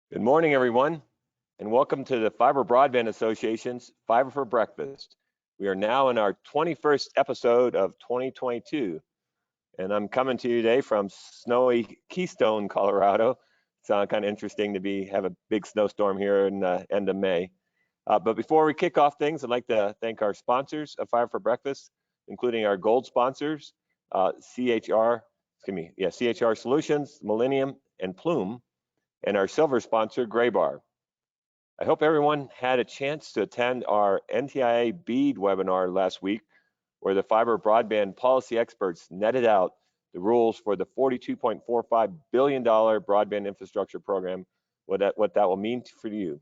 Good morning, everyone, and welcome to the Fiber Broadband Association's Fiber for Breakfast. We are now in our 21st episode of 2022, and I'm coming to you today from snowy Keystone, Colorado. It's kind of interesting to have a big snowstorm here in the end of May. But before we kick off things, I'd like to thank our sponsors of Fiber for Breakfast, including our gold sponsors, CHR Solutions, Millennium, and Plume, and our silver sponsor, Graybar. I hope everyone had a chance to attend our NTIA BEAD webinar last week, where the fiber broadband policy experts netted out the rules for the $42.45 billion broadband infrastructure program, what that will mean for you.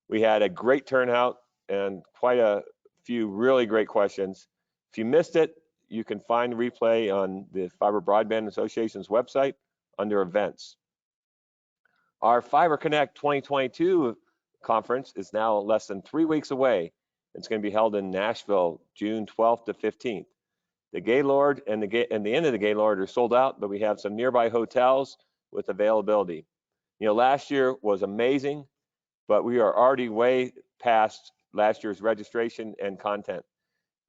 We had a great turnout and quite a few really great questions. If you missed it, you can find the replay on the Fiber Broadband Association's website under events. Our Fiber Connect 2022 conference is now less than 3 weeks away. It's going to be held in Nashville, June 12th to 15th. The Gaylord and the Inn of the Gaylord are sold out, but we have some nearby hotels with availability. You know, last year was amazing, but we are already way past last year's registration and content.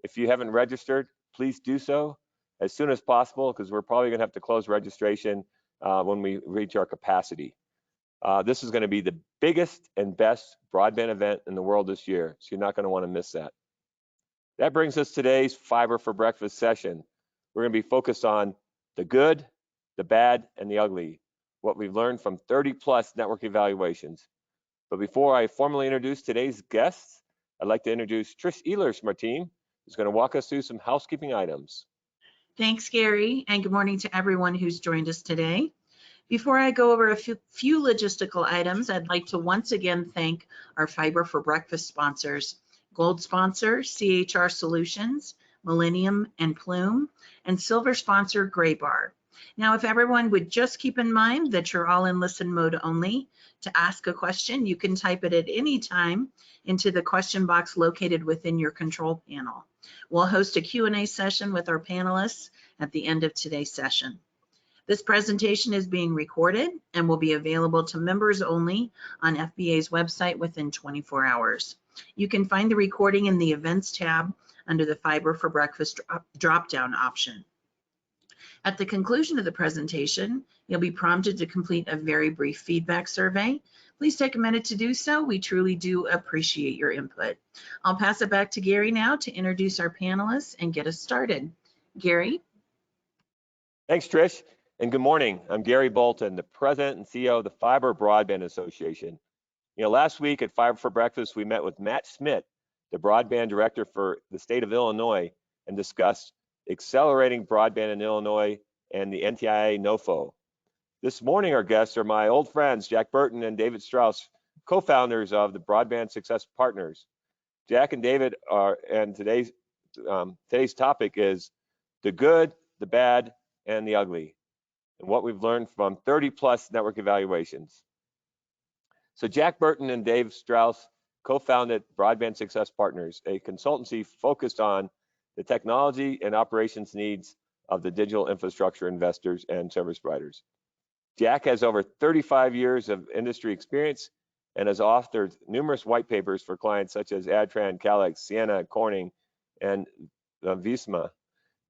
If you haven't registered, please do so as soon as possible, because we're probably going to have to close registration when we reach our capacity. This is going to be the biggest and best broadband event in the world this year, so you're not going to want to miss that. That brings us to today's Fiber for Breakfast session. We're going to be focused on the good, the bad, and the ugly, what we've learned from 30+ network evaluations. But before I formally introduce today's guests, I'd like to introduce Trish Ehlers from our team, who's going to walk us through some housekeeping items. Thanks, Gary, and good morning to everyone who's joined us today. Before I go over a few logistical items, I'd like to once again thank our Fiber for Breakfast sponsors, gold sponsor, CHR Solutions, Millennium and Plume, and silver sponsor, Graybar. Now, if everyone would just keep in mind that you're all in listen mode only. To ask a question, you can type it at any time into the question box located within your control panel. We'll host a Q&A session with our panelists at the end of today's session. This presentation is being recorded and will be available to members only on FBA's website within 24 hours. You can find the recording in the Events tab under the Fiber for Breakfast drop-down option. At the conclusion of the presentation, you'll be prompted to complete a very brief feedback survey. Please take a minute to do so. We truly do appreciate your input. I'll pass it back to Gary now to introduce our panelists and get us started. Gary? Thanks, Trish. And good morning. I'm Gary Bolton, the President and CEO of the Fiber Broadband Association. You know, last week at Fiber for Breakfast, we met with Matt Schmidt, the Broadband Director for the state of Illinois, and discussed accelerating broadband in Illinois and the NTIA NOFO. This morning, our guests are my old friends, Jack Burton and David Strauss, co-founders of the Broadband Success Partners. Jack and David and today's topic is the good, the bad, and the ugly, and what we've learned from 30+ network evaluations. So Jack Burton and Dave Strauss co-founded Broadband Success Partners, a consultancy focused on the technology and operations needs of the digital infrastructure investors and service providers. Jack has over 35 years of industry experience and has authored numerous white papers for clients such as Adtran, Calix, Ciena, Corning, and Visma.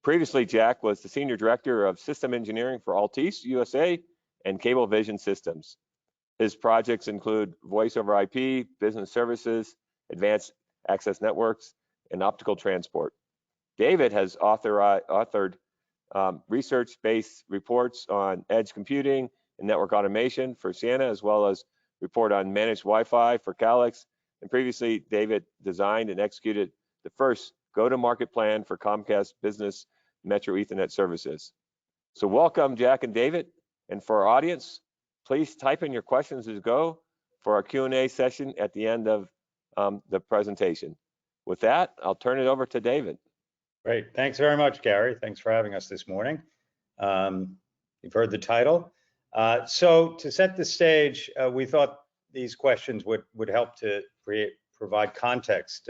Previously, Jack was the Senior Director of System Engineering for Altice USA and Cablevision Systems. His projects include voice over IP, business services, advanced access networks, and optical transport. David has authored research-based reports on edge computing and network automation for Ciena, as well as report on managed Wi-Fi for Calix. And previously, David designed and executed the first go-to-market plan for Comcast Business Metro Ethernet services. So welcome, Jack and David. And for our audience, please type in your questions as you go for our Q&A session at the end of the presentation. With that, I'll turn it over to David. Great. Thanks very much, Gary. Thanks for having us this morning. You've heard the title. So to set the stage, we thought these questions would help to provide context.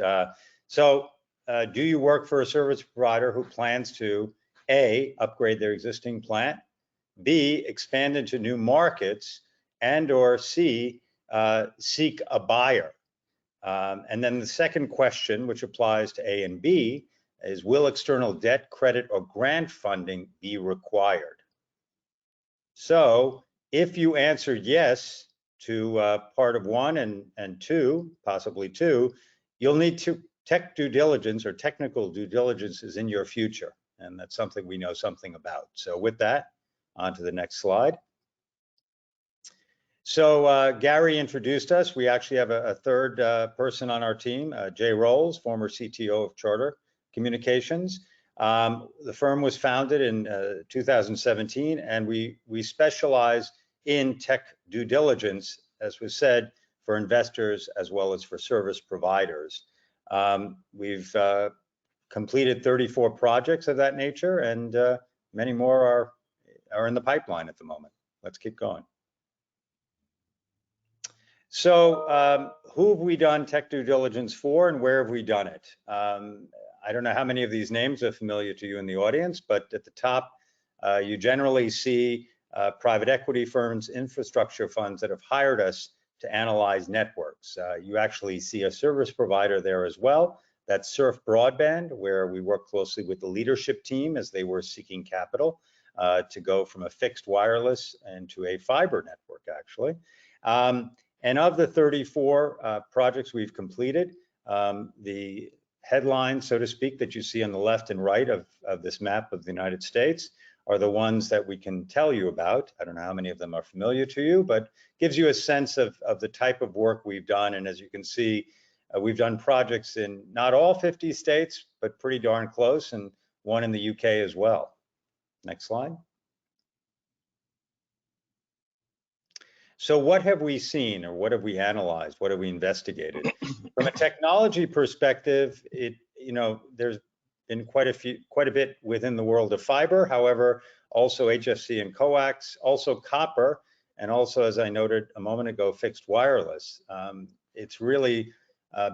Do you work for a service provider who plans to A, upgrade their existing plant, B, expand into new markets, and or C, seek a buyer? And then the second question, which applies to A and B, is will external debt, credit, or grant funding be required? So if you answered yes to part of 1 and 2, possibly 2, you'll need to tech due diligence or technical due diligence is in your future. And that's something we know something about. So with that, on to the next slide. So Gary introduced us. We actually have a third person on our team, Jay Rolls, former CTO of Charter Communications. The firm was founded in 2017, and we specialize in tech due diligence, as was said, for investors as well as for service providers. We've completed 34 projects of that nature, and many more are in the pipeline at the moment. Let's keep going. So who have we done tech due diligence for, and where have we done it? I don't know how many of these names are familiar to you in the audience, but at the top, you generally see private equity firms, infrastructure funds that have hired us to analyze networks. You actually see a service provider there as well. That's Surf Broadband, where we work closely with the leadership team as they were seeking capital to go from a fixed wireless into a fiber network, actually. And of the 34 projects we've completed, the headlines, so to speak, that you see on the left and right of this map of the United States are the ones that we can tell you about. I don't know how many of them are familiar to you, but gives you a sense of the type of work we've done. And as you can see, we've done projects in not all 50 states, but pretty darn close, and one in the UK as well. Next slide. So what have we seen, or what have we analyzed? What have we investigated? From a technology perspective, there's been quite a bit within the world of fiber. However, also HFC and coax, also copper, and also, as I noted a moment ago, fixed wireless. It's really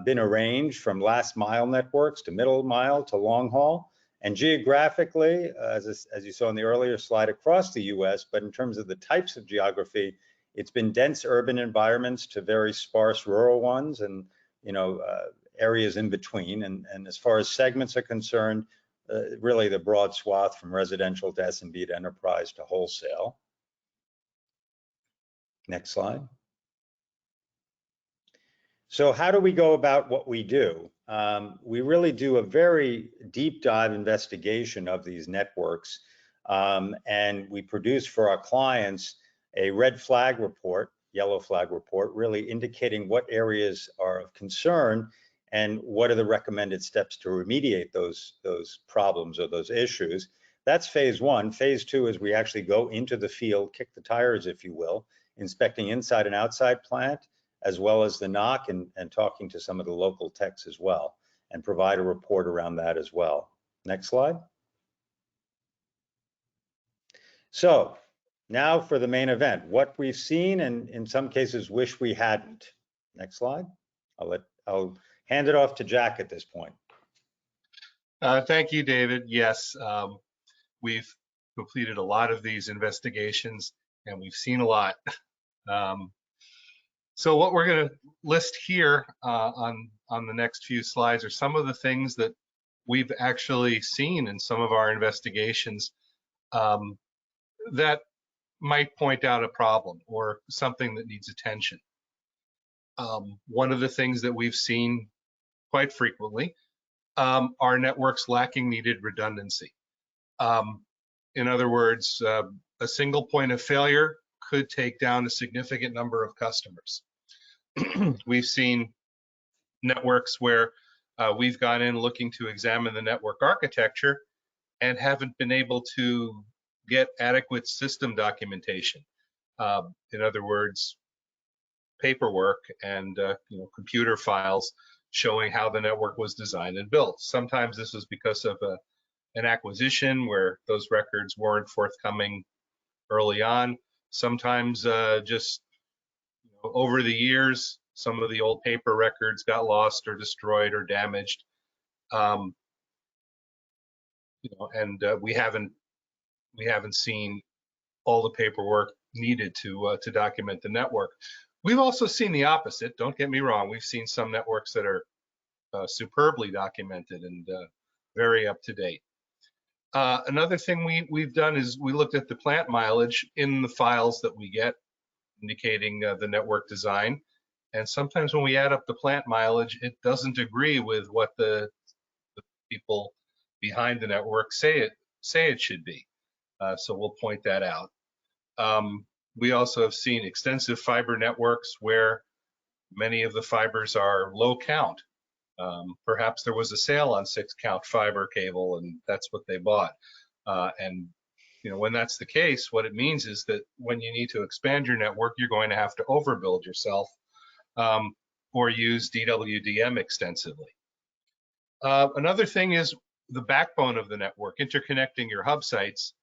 been a range from last mile networks to middle mile to long haul, and geographically, as you saw in the earlier slide, across the US, but in terms of the types of geography, it's been dense urban environments to very sparse rural ones, and areas in between. And as far as segments are concerned, really the broad swath from residential to SMB to enterprise to wholesale. Next slide. So how do we go about what we do? We really do a very deep dive investigation of these networks, and we produce for our clients a red flag report, yellow flag report, really indicating what areas are of concern and what are the recommended steps to remediate those problems or those issues. That's phase 1. Phase 2 is we actually go into the field, kick the tires, if you will, inspecting inside and outside plant, as well as the NOC, and talking to some of the local techs as well, and provide a report around that as well. Next slide. So now for the main event, what we've seen and in some cases wish we hadn't. Next slide. I'll hand it off to Jack at this point. Thank you, David. Yes, we've completed a lot of these investigations and we've seen a lot. So what we're going to list here on the next few slides are some of the things that we've actually seen in some of our investigations that might point out a problem or something that needs attention. One of the things that we've seen quite frequently are networks lacking needed redundancy. In other words, a single point of failure could take down a significant number of customers. We've seen networks where we've gone in looking to examine the network architecture and haven't been able to get adequate system documentation. In other words, paperwork and computer files showing how the network was designed and built. Sometimes this was because of an acquisition where those records weren't forthcoming early on. Sometimes just over the years, some of the old paper records got lost or destroyed or damaged. And we haven't seen all the paperwork needed to document the network. We've also seen the opposite. Don't get me wrong. We've seen some networks that are superbly documented and very up to date. Another thing we've done is we looked at the plant mileage in the files that we get, indicating the network design. And sometimes when we add up the plant mileage, it doesn't agree with what the people behind the network say it should be. So we'll point that out. We also have seen extensive fiber networks where many of the fibers are low count. Perhaps there was a sale on 6-count fiber cable and that's what they bought. And when that's the case, what it means is that when you need to expand your network, you're going to have to overbuild yourself or use DWDM extensively. Another thing is the backbone of the network, interconnecting your hub sites.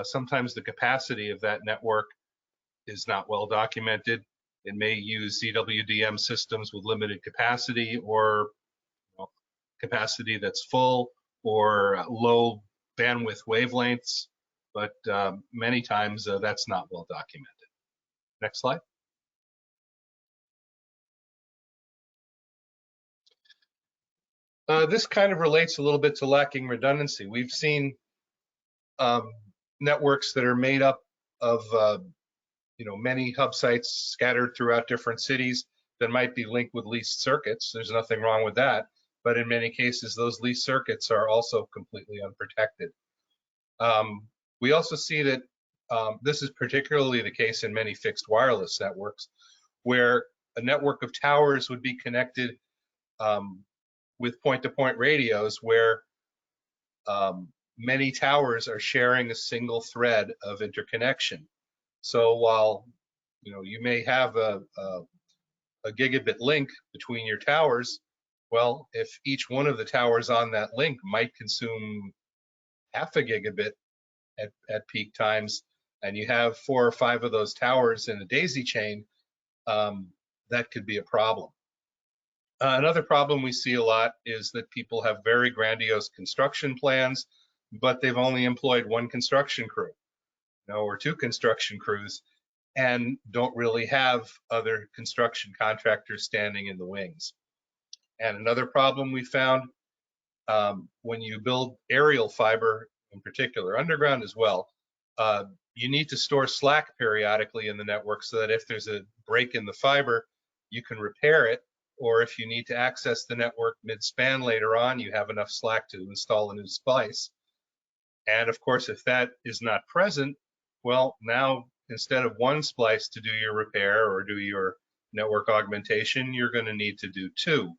Sometimes the capacity of that network is not well documented. It may use DWDM systems with limited capacity or capacity that's full or low bandwidth wavelengths, but many times that's not well documented. Next slide. This kind of relates a little bit to lacking redundancy. We've seen networks that are made up of many hub sites scattered throughout different cities that might be linked with leased circuits. There's nothing wrong with that, but in many cases those leased circuits are also completely unprotected. We also see that this is particularly the case in many fixed wireless networks, where a network of towers would be connected with point-to-point radios where many towers are sharing a single thread of interconnection. So while you may have a gigabit link between your towers, well, if each one of the towers on that link might consume half a gigabit at peak times, and you have 4 or 5 of those towers in a daisy chain, that could be a problem. Another problem we see a lot is that people have very grandiose construction plans, but they've only employed 1 construction crew, or 2 construction crews, and don't really have other construction contractors standing in the wings. And another problem we found, when you build aerial fiber, in particular underground as well, you need to store slack periodically in the network so that if there's a break in the fiber, you can repair it. Or if you need to access the network mid-span later on, you have enough slack to install a new splice. And of course, if that is not present, well, now instead of 1 splice to do your repair or do your network augmentation, you're going to need to do 2,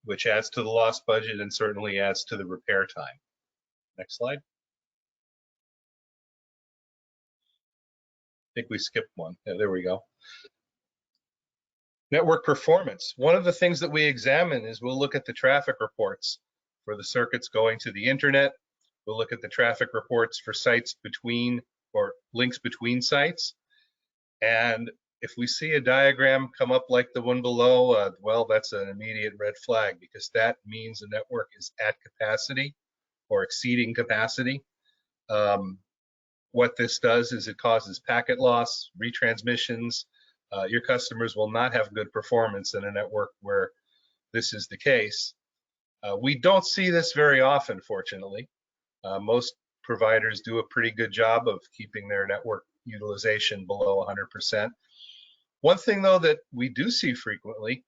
which adds to the lost budget and certainly adds to the repair time. Next slide. I think we skipped one. Yeah, there we go. Network performance. One of the things that we examine is we'll look at the traffic reports for the circuits going to the internet. We'll look at the traffic reports for sites between or links between sites. And if we see a diagram come up like the one below, well, that's an immediate red flag, because that means the network is at capacity or exceeding capacity. What this does is it causes packet loss, retransmissions. Your customers will not have good performance in a network where this is the case. We don't see this very often, fortunately. Most providers do a pretty good job of keeping their network utilization below 100%. One thing, though, that we do see frequently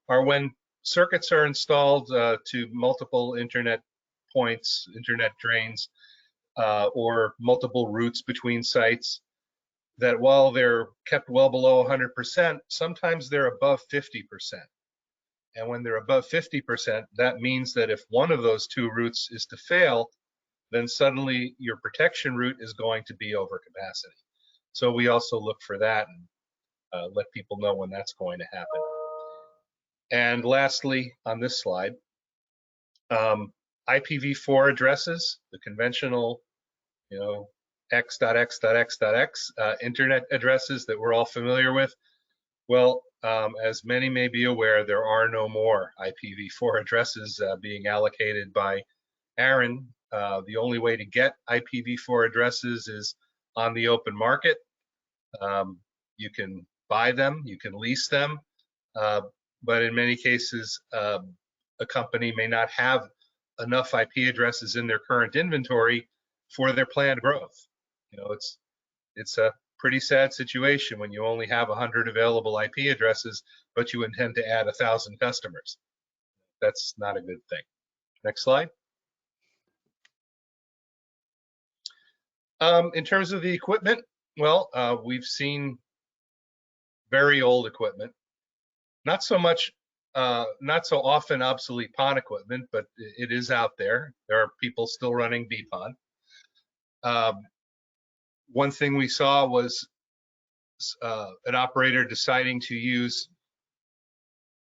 are when circuits are installed to multiple internet points, internet drains, or multiple routes between sites, that while they're kept well below 100%, sometimes they're above 50%. And when they're above 50%, that means that if one of those 2 routes is to fail, then suddenly your protection route is going to be over capacity. So we also look for that and let people know when that's going to happen. And lastly, on this slide, IPv4 addresses, the conventional, x.x.x.x internet addresses that we're all familiar with. Well, as many may be aware, there are no more IPv4 addresses being allocated by ARIN. The only way to get IPv4 addresses is on the open market. You can buy them, you can lease them, but in many cases, a company may not have enough IP addresses in their current inventory for their planned growth. You know, it's a pretty sad situation when you only have 100 available IP addresses, but you intend to add 1,000 customers. That's not a good thing. Next slide. In terms of the equipment, well, we've seen very old equipment. Not so much, not so often obsolete PON equipment, but it is out there. There are people still running BPON. One thing we saw was an operator deciding to use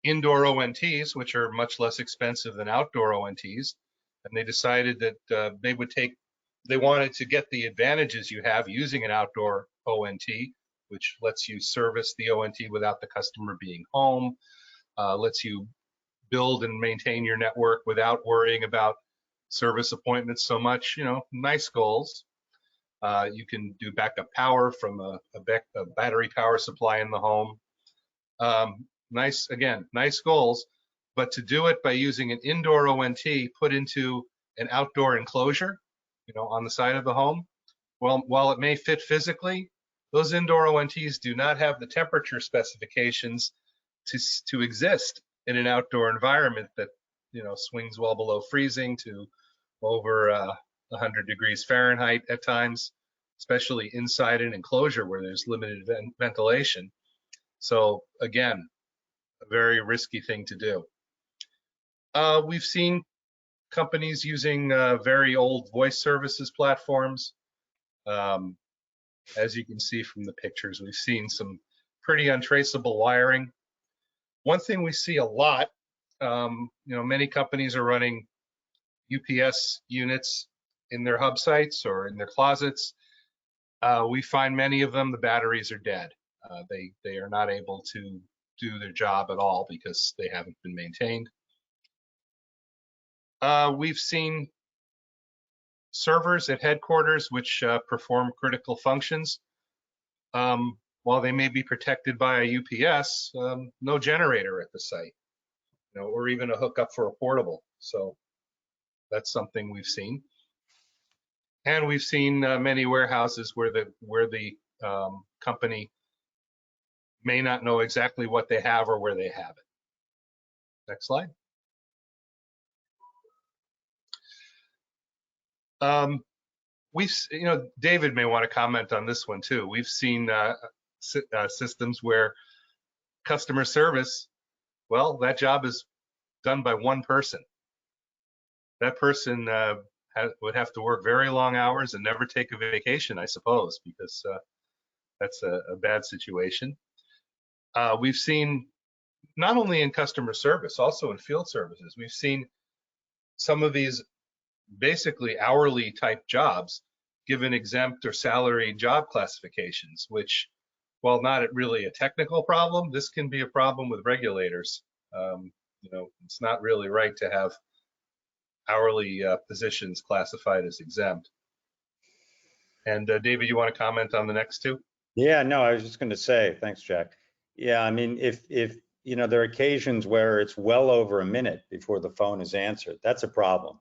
indoor ONTs, which are much less expensive than outdoor ONTs, and they decided that they wanted to get the advantages you have using an outdoor ONT, which lets you service the ONT without the customer being home, lets you build and maintain your network without worrying about service appointments so much. You know, nice goals. You can do backup power from a battery power supply in the home. Nice goals, but to do it by using an indoor ONT put into an outdoor enclosure, you know, on the side of the home, well, while it may fit physically, those indoor ONTs do not have the temperature specifications to exist in an outdoor environment that, you know, swings well below freezing to over 100 degrees Fahrenheit at times, especially inside an enclosure where there's limited ventilation. So again, a very risky thing to do. We've seen companies using very old voice services platforms. As you can see from the pictures, we've seen some pretty untraceable wiring. One thing we see a lot, you know, many companies are running UPS units in their hub sites or in their closets. We find many of them, the batteries are dead. They are not able to do their job at all because they haven't been maintained. We've seen servers at headquarters which perform critical functions. While they may be protected by a UPS, no generator at the site, you know, or even a hookup for a portable. So that's something we've seen. And we've seen many warehouses where the company may not know exactly what they have or where they have it. Next slide. You know, David may want to comment on this one too. We've seen systems where customer service, well, that job is done by one person. That person would have to work very long hours and never take a vacation, I suppose, because that's a bad situation. We've seen, not only in customer service, also in field services, we've seen some of these basically hourly type jobs given exempt or salary job classifications, which, while not really a technical problem, this can be a problem with regulators. You know, it's not really right to have hourly positions classified as exempt. And David, you want to comment on the next two? Yeah, no, I was just going to say, thanks, Jack. Yeah, I mean, if you know, there are occasions where it's well over a minute before the phone is answered, that's a problem.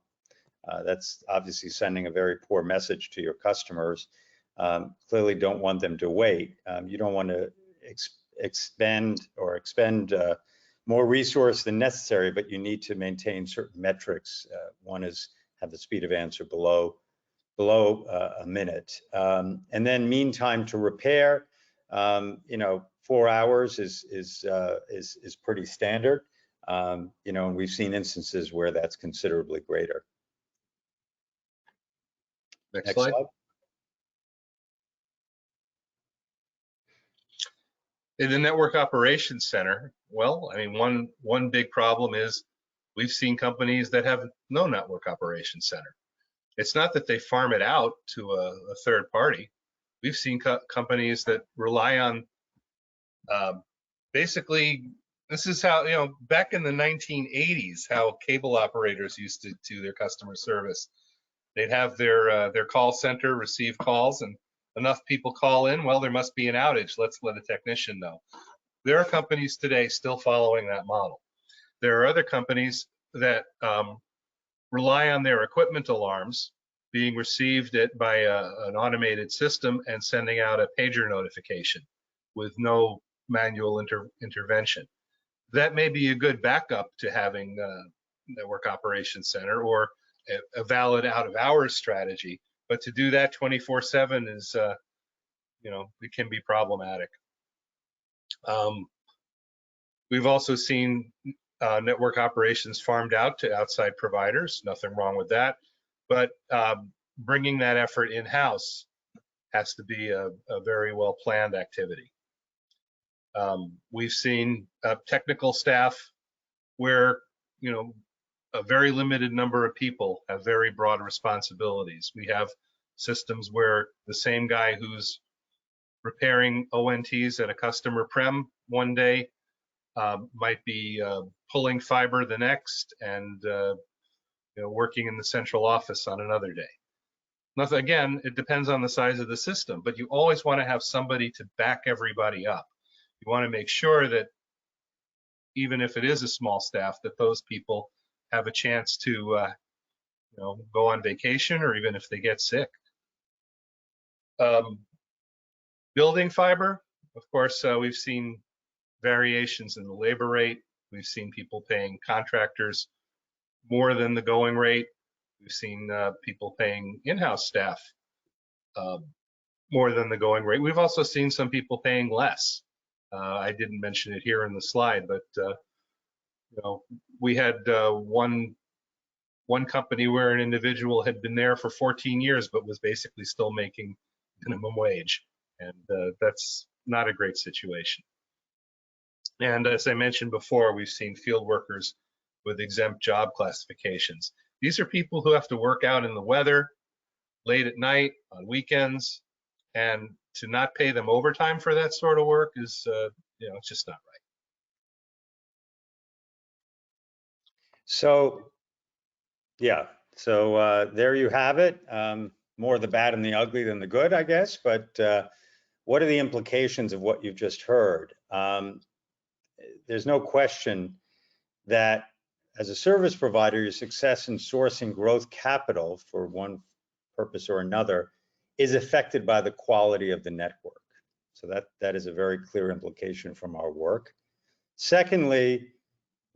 That's obviously sending a very poor message to your customers. Clearly don't want them to wait. You don't want to expend more resource than necessary, but you need to maintain certain metrics. One is have the speed of answer below a minute. And then mean time to repair, you know, 4 hours is pretty standard. You know, and we've seen instances where that's considerably greater. Next slide. In the Network Operations Center, well, I mean, one big problem is we've seen companies that have no Network Operations Center. It's not that they farm it out to a third party. We've seen companies that rely on, basically, this is how, you know, back in the 1980s, how cable operators used to do their customer service. They'd have their call center receive calls, and enough people call in, well, there must be an outage. Let's let a technician know. There are companies today still following that model. There are other companies that rely on their equipment alarms being received by an automated system and sending out a pager notification with no manual intervention. That may be a good backup to having Network Operations Center or a valid out of hours strategy, but to do that 24/7 is, it can be problematic. We've also seen network operations farmed out to outside providers. Nothing wrong with that, but bringing that effort in-house has to be a very well planned activity. We've seen technical staff where, a very limited number of people have very broad responsibilities. We have systems where the same guy who's repairing ONTs at a customer prem one day might be pulling fiber the next and working in the central office on another day. Again, it depends on the size of the system, but you always want to have somebody to back everybody up. You want to make sure that even if it is a small staff, that those people have a chance to go on vacation, or even if they get sick. Building fiber, of course, we've seen variations in the labor rate. We've seen people paying contractors more than the going rate. We've seen people paying in-house staff more than the going rate. We've also seen some people paying less. I didn't mention it here in the slide, but we had one company where an individual had been there for 14 years, but was basically still making minimum wage, and that's not a great situation. And as I mentioned before, we've seen field workers with exempt job classifications. These are people who have to work out in the weather, late at night, on weekends, and to not pay them overtime for that sort of work is, it's just not right. So, yeah, so there you have it. More the bad and the ugly than the good, I guess. But what are the implications of what you've just heard? There's no question that as a service provider, your success in sourcing growth capital for one purpose or another is affected by the quality of the network. So that is a very clear implication from our work. Secondly,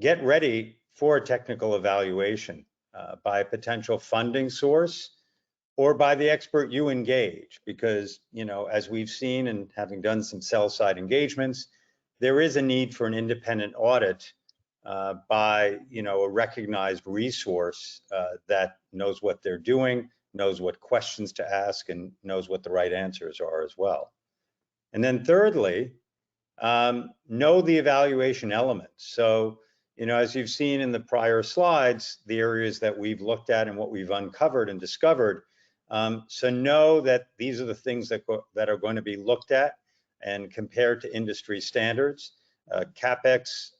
get ready for a technical evaluation by a potential funding source or by the expert you engage, because, as we've seen and having done some sell-side engagements, there is a need for an independent audit by, a recognized resource that knows what they're doing, knows what questions to ask, and knows what the right answers are as well. And then thirdly, know the evaluation elements. So, as you've seen in the prior slides, the areas that we've looked at and what we've uncovered and discovered. So know that these are the things that are going to be looked at and compared to industry standards. CapEx,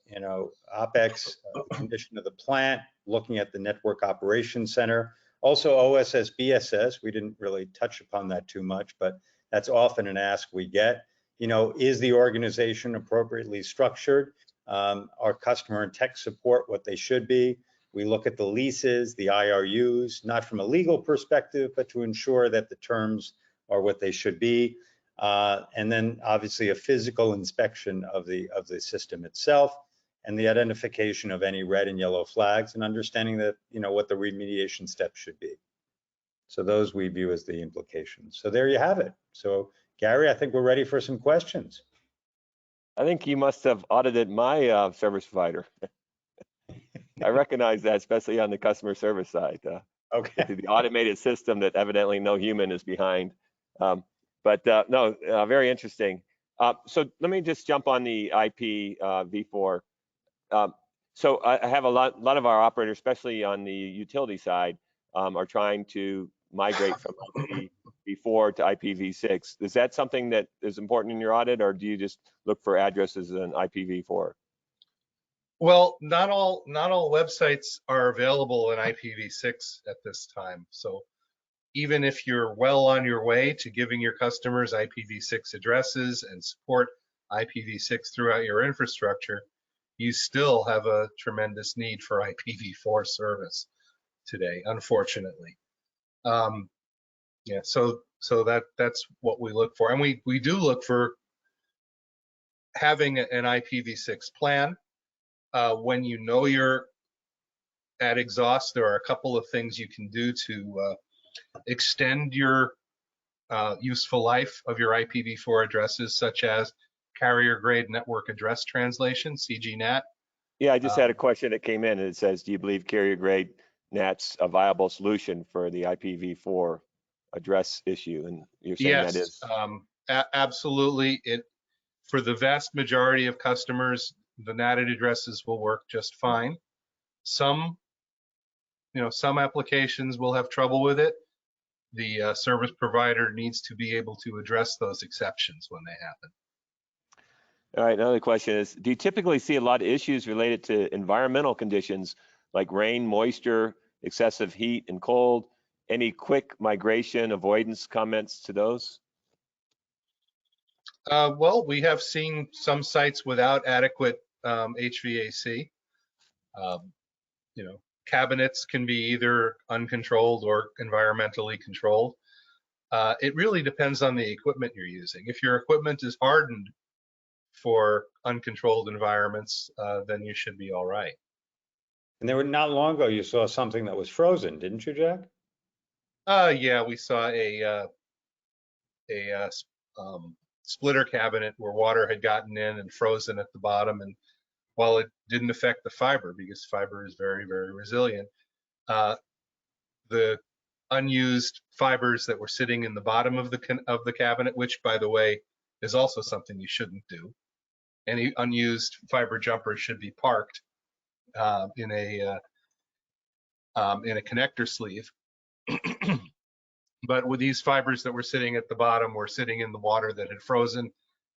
OpEx, condition of the plant, looking at the Network Operations Center. Also OSS, BSS, we didn't really touch upon that too much, but that's often an ask we get. Is the organization appropriately structured? Are customer and tech support what they should be? We look at the leases, the IRUs, not from a legal perspective, but to ensure that the terms are what they should be. And then obviously a physical inspection of the system itself and the identification of any red and yellow flags and understanding that, what the remediation steps should be. So those we view as the implications. So there you have it. So Gary, I think we're ready for some questions. I think you must have audited my service provider. I recognize that, especially on the customer service side. Okay. The automated system that evidently no human is behind. No, very interesting. So let me just jump on the IPv4. So I have a lot of our operators, especially on the utility side, are trying to migrate from IPv4 to IPv6. Is that something that is important in your audit, or do you just look for addresses in IPv4? Well, not all websites are available in IPv6 at this time. So even if you're well on your way to giving your customers IPv6 addresses and support IPv6 throughout your infrastructure, you still have a tremendous need for IPv4 service today, unfortunately. Yeah, so that's what we look for, and we do look for having an IPv6 plan. When you know you're at exhaust, there are a couple of things you can do to extend your useful life of your IPv4 addresses, such as carrier grade network address translation, CGNAT. Yeah, I just had a question that came in and it says, do you believe carrier grade NAT's a viable solution for the IPv4 address issue? And you're saying that Yes, is. absolutely. For the vast majority of customers, the NATed addresses will work just fine. Some applications will have trouble with it. The service provider needs to be able to address those exceptions when they happen. All right, another question is, do you typically see a lot of issues related to environmental conditions like rain, moisture, excessive heat and cold? Any quick migration avoidance comments to those? Well, we have seen some sites without adequate HVAC. Cabinets can be either uncontrolled or environmentally controlled. It really depends on the equipment you're using. If your equipment is hardened for uncontrolled environments, then you should be all right. And there were not long ago, you saw something that was frozen, didn't you, Jack? Yeah, we saw a splitter cabinet where water had gotten in and frozen at the bottom. And while it didn't affect the fiber, because fiber is very, very resilient, the unused fibers that were sitting in the bottom of the cabinet, which, by the way, is also something you shouldn't do. Any unused fiber jumpers should be parked in a connector sleeve. But with these fibers that were sitting at the bottom were sitting in the water that had frozen,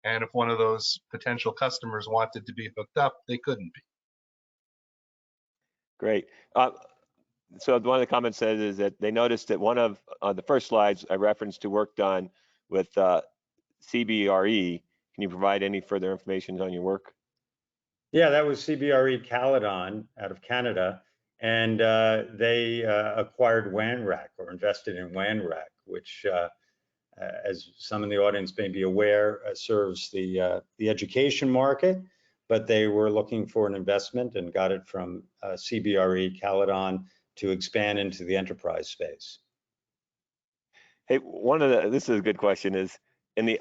and if one of those potential customers wanted to be hooked up, they couldn't be. Great. So one of the comments says is that they noticed that one of the first slides I referenced to work done with CBRE. Can you provide any further information on your work? Yeah, that was CBRE Caledon out of Canada. And they acquired WANRAC or invested in WANRAC, which, as some in the audience may be aware, serves the education market. But they were looking for an investment and got it from CBRE Caledon to expand into the enterprise space. Hey, this is a good question, is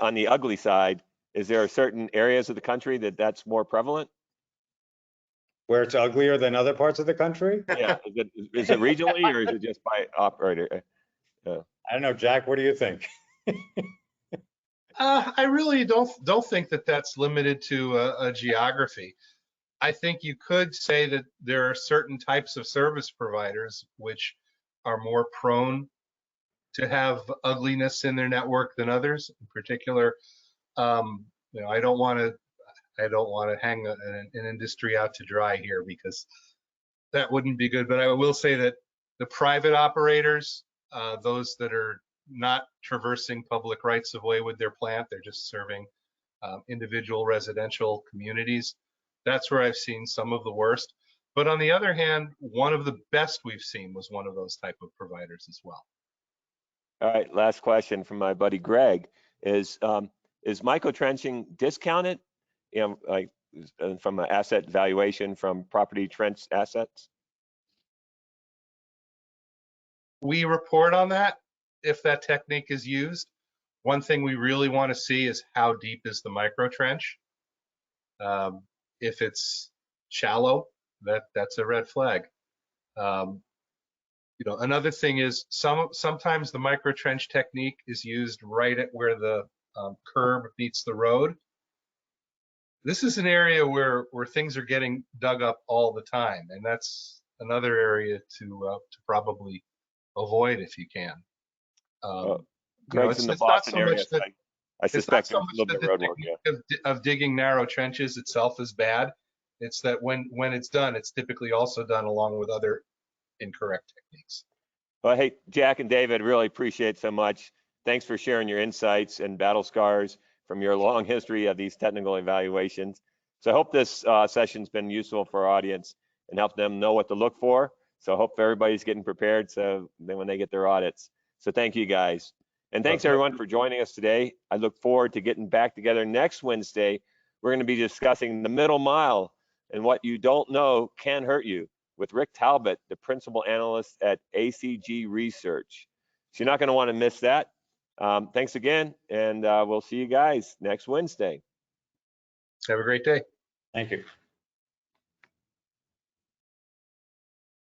on the ugly side, is there certain areas of the country that's more prevalent? Where it's uglier than other parts of the country? Yeah, is it regionally or is it just by operator? I don't know, Jack, what do you think? I really don't think that that's limited to a geography. I think you could say that there are certain types of service providers which are more prone to have ugliness in their network than others. In particular, I don't want to hang an industry out to dry here because that wouldn't be good. But I will say that the private operators, those that are not traversing public rights of way with their plant, they're just serving individual residential communities. That's where I've seen some of the worst. But on the other hand, one of the best we've seen was one of those type of providers as well. All right, last question from my buddy Greg is micro-trenching discounted, like from an asset valuation from property trench assets? We report on that if that technique is used. One thing we really want to see is how deep is the micro trench. If it's shallow, that's a red flag. Another thing is sometimes the micro trench technique is used right at where the curb meets the road. This is an area where things are getting dug up all the time, and that's another area to probably avoid if you can. Greg's in the Boston area, so I suspect there's a little bit of road work, of digging narrow trenches itself is bad. It's that when it's done, it's typically also done along with other incorrect techniques. Well, hey, Jack and David, really appreciate so much. Thanks for sharing your insights and battle scars from your long history of these technical evaluations. So I hope this session's been useful for our audience and help them know what to look for. So I hope everybody's getting prepared so then when they get their audits. So thank you guys. And thanks everyone for joining us today. I look forward to getting back together next Wednesday. We're going to be discussing the middle mile and what you don't know can hurt you with Rick Talbot, the principal analyst at ACG Research. So you're not going to want to miss that. Thanks again, and we'll see you guys next Wednesday. Have a great day. Thank you.